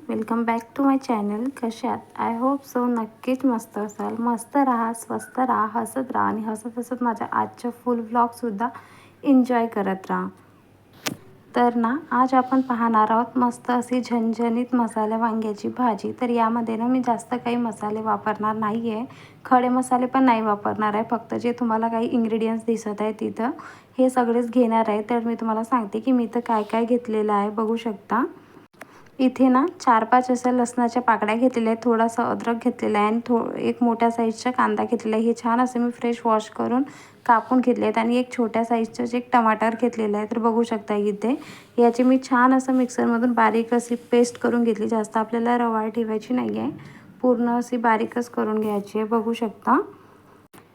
Welcome back to my channel. कशात? I hope so नक्कीच मस्त असाल. मस्त राहा, स्वस्त राहा, हसत राहा आणि हसत हसत माझ्या आजच्या फुल व्लॉगसुद्धा एन्जॉय करत राहा. तर ना आज आपण पाहणार आहोत मस्त अशी झणझणीत मसाला वांग्याची भाजी. तर यामध्ये ना मी जास्त काही मसाले वापरणार नाही आहे, खडे मसाले पण नाही वापरणार आहे. फक्त जे तुम्हाला काही इन्ग्रेडियंट्स दिसत आहे तिथं हे सगळेच घेणार आहे. तर मी तुम्हाला सांगते की मी इथं काय काय घेतलेलं आहे. बघू शकता इथे ना 4-5 अशा लसणाच्या पाकळ्या घेतलेल्या आहेत, थोडासा अद्रक घेतलेला आहे आणि एक मोठ्या साईजचा कांदा घेतलेला आहे. हे छान असे मी फ्रेश वॉश करून कापून घेतले आहेत आणि एक छोट्या साईजचं एक टमाटर घेतलेलं आहे. तर बघू शकता इथे याची मी छान असं मिक्सरमधून बारीक अशी पेस्ट करून घेतली. जास्त आपल्याला रवाळ ठेवायची नाही आहे, पूर्ण अशी बारीकच करून घ्यायची आहे. बघू शकता.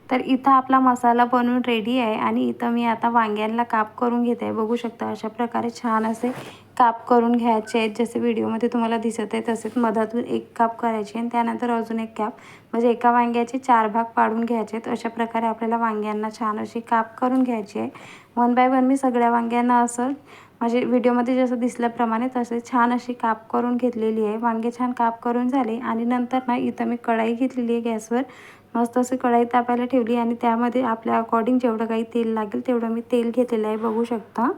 तर इथं आपला मसाला बनवून रेडी आहे आणि इथं मी आता वांग्यांना काप करून घेते आहे. बघू शकता अशा प्रकारे छान असे काप करून घ्यायचे आहेत. जसे व्हिडिओमध्ये तुम्हाला दिसत आहे तसेच मधातून एक काप करायचे आणि त्यानंतर अजून एक काप, म्हणजे एका वांग्याचे 4 भाग पाडून घ्यायचे आहेत. अशा प्रकारे आपल्याला वांग्यांना छान अशी काप करून घ्यायची आहे. 1 बाय 1 मी सगळ्या वांग्यांना असं म्हणजे व्हिडिओमध्ये जसं दिसल्याप्रमाणे तसे छान अशी काप करून घेतलेली आहे. वांगे छान काप करून झाले आणि नंतर ना इथं मी कढाई घेतलेली आहे गॅसवर. मस्त अशी कढाई तापायला ठेवली आणि त्यामध्ये आपल्या अकॉर्डिंग जेवढं काही तेल लागेल तेवढं मी तेल घेतलेलं आहे. बघू शकता.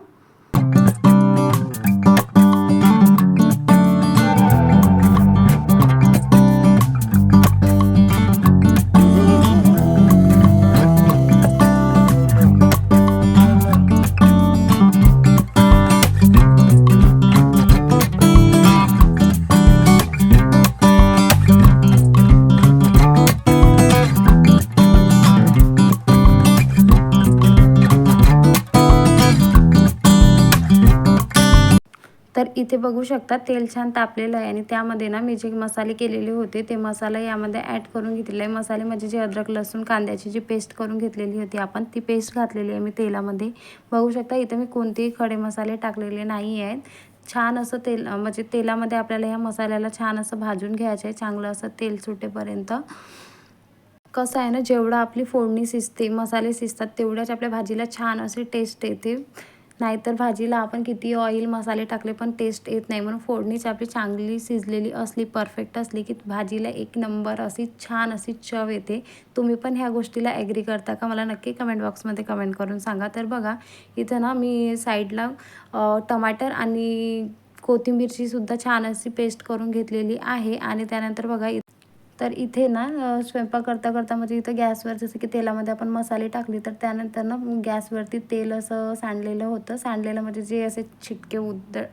तर इथे बघू शकता तेल छान तापलेलं आहे आणि त्यामध्ये ना मी जे मसाले केलेले होते ते मसाला यामध्ये ॲड करून घेतलेला आहे. मसाले म्हणजे जे अद्रक लसूण कांद्याची जी पेस्ट करून घेतलेली होती आपण, ती पेस्ट घातलेली आहे मी तेलामध्ये. बघू शकता इथे मी कोणतेही खडे मसाले टाकलेले नाही आहेत. छान असं तेल म्हणजे तेलामध्ये आपल्याला ह्या मसाल्याला छान असं भाजून घ्यायचं आहे, चांगलं असं तेल सुटेपर्यंत. कसं आहे ना, जेवढं आपली फोडणी शिजते, मसाले शिजतात तेवढ्याच आपल्या भाजीला छान अशी टेस्ट येते. नाहीतर भाजीला आपण किती ऑइल मसाले टाकले पण टेस्ट येत नाही. म्हणून फोडणीच आपली चांगली शिजलेली असली, परफेक्ट असली की भाजीला एक नंबर अशी छान अशी चव येते. तुम्ही पण ह्या गोष्टीला ॲग्री करता का? मला नक्की कमेंट बॉक्समध्ये कमेंट करून सांगा. तर बघा इथं ना मी साईडला टमाटर आणि कोथिंबीरचीसुद्धा छान अशी पेस्ट करून घेतलेली आहे आणि त्यानंतर बघा तर इथे ना स्वयंपाक करता करता म्हणजे इथं गॅसवर जसं की तेलामध्ये आपण मसाले टाकले तर त्यानंतर ना गॅसवरती तेल असं सांडलेलं होतं. सांडलेलं म्हणजे जे असे छिटके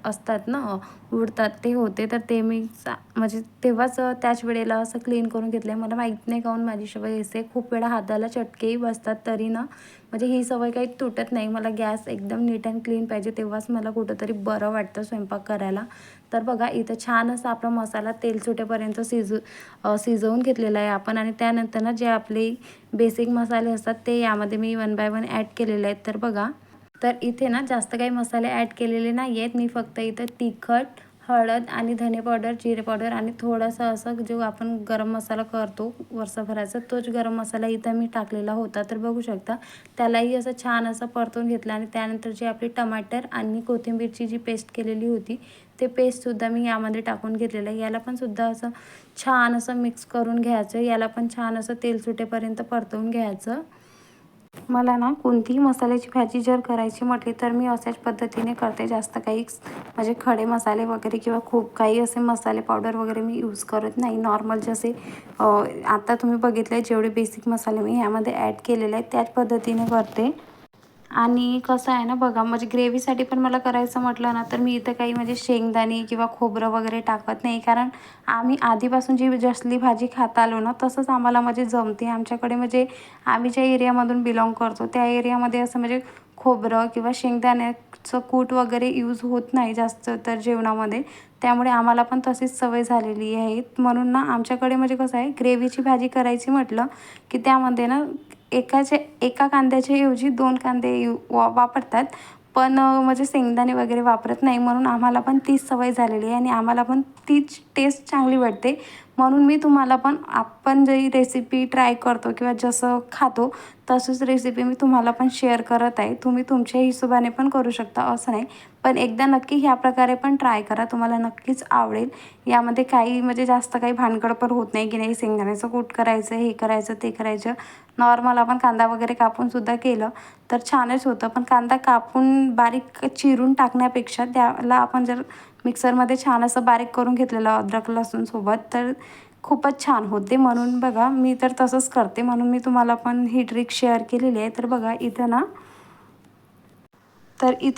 असतात ना, उडतात ते होते. तर ते मी म्हणजे तेव्हाच त्याच वेळेला असं क्लीन करून घेतलं आहे. मला माहीत नाही काहून माझी सवय असे खूप वेळा हाताला चटकेही बसतात, तरी ना म्हणजे ही सवय काही तुटत नाही. मला गॅस एकदम नीट अँड क्लीन पाहिजे, तेव्हाच मला कुठंतरी बरं वाटतं स्वयंपाक करायला. तर बघा इथं छान असा आपला मसाला तेल सुटेपर्यंत शिजवून घेतलेला आहे आपण आणि त्यानंतर ना जे आपले बेसिक मसाले असतात ते यामध्ये मी 1 बाय 1 ॲड केलेले आहेत. तर बघा, तर इथे ना जास्त काही मसाले ॲड केलेले नाही आहेत. मी फक्त इथं तिखट, हळद आणि धने पावडर, जिरे पावडर आणि थोडंसं असं जो आपण गरम मसाला करतो वर्षभराचा, तोच गरम मसाला इथं मी टाकलेला होता. तर बघू शकता त्यालाही असं छान असं परतून घेतलं आणि त्यानंतर जे आपली टमाटर आणि कोथिंबीरची जी पेस्ट केलेली होती ते पेस्टसुद्धा मी यामध्ये टाकून घेतलेलं आहे. याला पण सुद्धा असं छान असं मिक्स करून घ्यायचं. याला पण छान असं तेल सुटेपर्यंत परतवून घ्यायचं. मला ना कोणतीही मसाल्याची भाजी जर करायची म्हटली तर मी अशाच पद्धतीने करते. जास्त काही म्हणजे खडे मसाले वगैरे किंवा खूप काही असे मसाले पावडर वगैरे मी यूज करत नाही. नॉर्मल जसे आता तुम्ही बघितलं जेवढे बेसिक मसाले मी ह्यामध्ये ॲड केलेले आहेत त्याच पद्धतीने करते. आणि कसं आहे ना बघा, म्हणजे ग्रेव्हीसाठी पण मला करायचं म्हटलं ना तर मी इथं काही म्हणजे शेंगदाणे किंवा खोबरं वगैरे टाकत नाही. कारण आम्ही आधीपासून जी जसली भाजी खात आलो ना तसंच आम्हाला म्हणजे जमते. आमच्याकडे म्हणजे आम्ही ज्या एरियामधून बिलॉंग करतो त्या एरियामध्ये असं म्हणजे खोबरं किंवा शेंगदाण्याचं कूट वगैरे यूज होत नाही जास्त तर जेवणामध्ये. त्यामुळे आम्हाला पण तशीच सवय झालेली आहे. म्हणून ना आमच्याकडे म्हणजे कसं आहे, ग्रेव्हीची भाजी करायची म्हटलं की त्यामध्ये ना एका कांद्याच्या ऐवजी 2 कांदे वापरतात. पण म्हणजे शेंगदाणे वगैरे वापरत नाही. म्हणून आम्हाला पण तीच सवय झालेली आहे आणि आम्हाला पण तीच टेस्ट चांगली वाटते. म्हणून मी तुम्हाला पण आपण जी रेसिपी ट्राय करतो किंवा जसं खातो तसंच रेसिपी मी तुम्हाला पण शेअर करत आहे. तुम्ही तुमच्या हिशोबाने पण करू शकता असं नाही, पण एकदा नक्की ह्या प्रकारे पण ट्राय करा, तुम्हाला नक्कीच आवडेल. यामध्ये काही म्हणजे जास्त काही भानगड पण होत नाही की नाही शेंगदाण्याचं कूट करायचं, हे करायचं, ते करायचं. नॉर्मल आपण कांदा वगैरे कापून सुद्धा केलं तर छानच होतं. पण कांदा कापून बारीक चिरून टाकण्यापेक्षा त्याला आपण जर मिक्सरमध्ये छान असं बारीक करून घेतलेलं अद्रक लसूणसोबत तर खूपच छान होते. म्हणून बघा मी तर तसंच करते, म्हणून मी तुम्हाला पण ही ट्रिक शेअर केलेली आहे. तर बघा इथे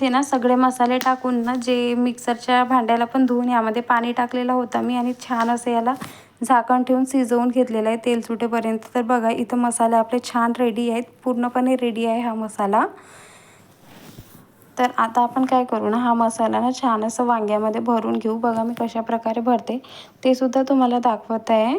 ना सगळे मसाले टाकून ना जे मिक्सरच्या भांड्याला पण धुवून यामध्ये पाणी टाकलेलं होतं मी आणि छान असं याला झाकण ठेवून शिजवून घेतलेलं आहे तेल सुटेपर्यंत. तर बघा इथं मसाले आपले छान रेडी आहेत, पूर्णपणे रेडी आहे हा मसाला. तर आता आपण काय करू ना, हा मसाला ना छान असं वांग्यामध्ये भरून घेऊ. बघा मी कशा प्रकारे भरते ते सुद्धा तुम्हाला दाखवत आहे.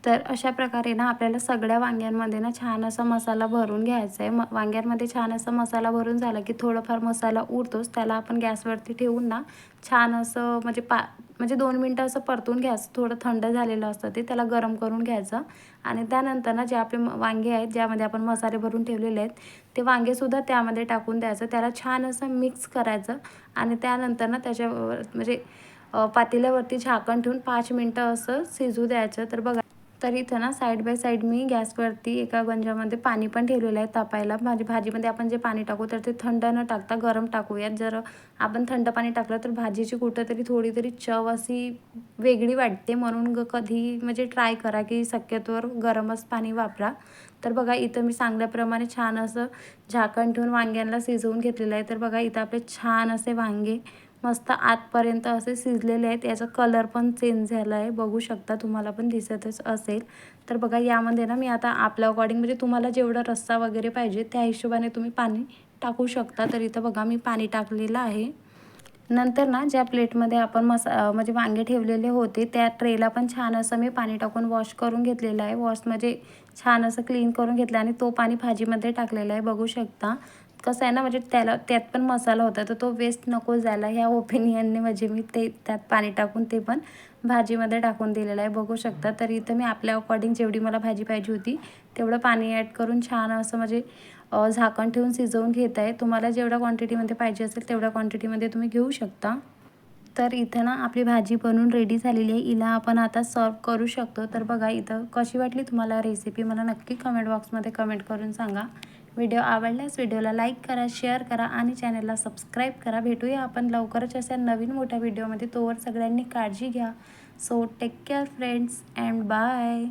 तर अशा प्रकारे ना आपल्याला सगळ्या वांग्यांमध्ये ना छान असा मसाला भरून घ्यायचा आहे. वांग्यांमध्ये छान असा मसाला भरून झाला की थोडंफार मसाला उरतोच, त्याला आपण गॅसवरती ठेवून ना छान असं म्हणजे 2 मिनटं असं परतून घ्यायचं. थोडं थंड झालेलं असतं ते, त्याला गरम करून घ्यायचं. आणि त्यानंतर ना जे आपले वांगे आहेत ज्यामध्ये आपण मसाले भरून ठेवलेले आहेत ते वांगेसुद्धा त्यामध्ये टाकून द्यायचं. त्याला छान असं मिक्स करायचं आणि त्यानंतर ना त्याच्यावर म्हणजे पातेल्यावरती झाकण ठेवून 5 मिनटं असं शिजू द्यायचं. तर बघा तर इथं ना साईड बाय साईड मी गॅसवरती एका गंजामध्ये पाणी पण ठेवलेलं आहे तापायला. भाजीमध्ये आपण जे पाणी टाकू तर ते थंड न टाकता गरम टाकूयात. जर आपण थंड पाणी टाकलं तर भाजीची कुठंतरी थोडी तरी चव अशी वेगळी वाटते, म्हणून कधी म्हणजे ट्राय करा की शक्यतोवर गरमच पाणी वापरा. तर बघा इथं मी सांगल्याप्रमाणे छान असं झाकण ठेवून वांग्यांना शिजवून घेतलेलं आहे. तर बघा इथं आपले छान असे वांगे मस्त आतपर्यंत असे शिजलेले आहेत. याचा कलर पण चेंज झाला आहे, बघू शकता, तुम्हाला पण दिसतच असेल. तर बघा यामध्ये ना मी आता आपल्या अकॉर्डिंग म्हणजे तुम्हाला जेवढा रस्सा वगैरे पाहिजे त्या हिशोबाने तुम्ही पाणी टाकू शकता. तर इथं बघा मी पाणी टाकलेलं आहे. नंतर ना ज्या प्लेटमध्ये आपण म्हणजे वांगे ठेवलेले होते त्या ट्रेला पण छान असं मी पाणी टाकून वॉश करून घेतलेलं आहे. वॉश म्हणजे छान असं क्लीन करून घेतलं आणि तो पाणी भाजीमध्ये टाकलेला आहे, बघू शकता. कसं आहे ना म्हणजे त्यात पण मसाला होता तर तो वेस्ट नको जायला ह्या ओपिनियनने म्हणजे मी त्यात पाणी टाकून ते पण भाजीमध्ये टाकून दिलेलं आहे, बघू शकता. तर इथं मी आपल्या अकॉर्डिंग जेवढी मला भाजी पाहिजे होती तेवढं पाणी ॲड करून छान असं म्हणजे झाकण ठेवून शिजवून घेत आहे. तुम्हाला जेवढ्या क्वांटिटीमध्ये पाहिजे असेल तेवढ्या क्वांटिटीमध्ये तुम्ही घेऊ शकता. तर इथं ना आपली भाजी बनवून रेडी झालेली आहे, हिला आपण आता सर्व करू शकतो. तर बघा इथं कशी वाटली तुम्हाला रेसिपी मला नक्की कमेंट बॉक्समध्ये कमेंट करून सांगा. व्हिडिओ आवडल्यास व्हिडिओला लाईक करा, शेअर करा आणि चॅनलला सबस्क्राईब करा. भेटूया आपण लवकरच अशा नवीन मोठ्या व्हिडिओमध्ये. तोवर सगळ्यांनी काळजी घ्या. So take care friends and bye.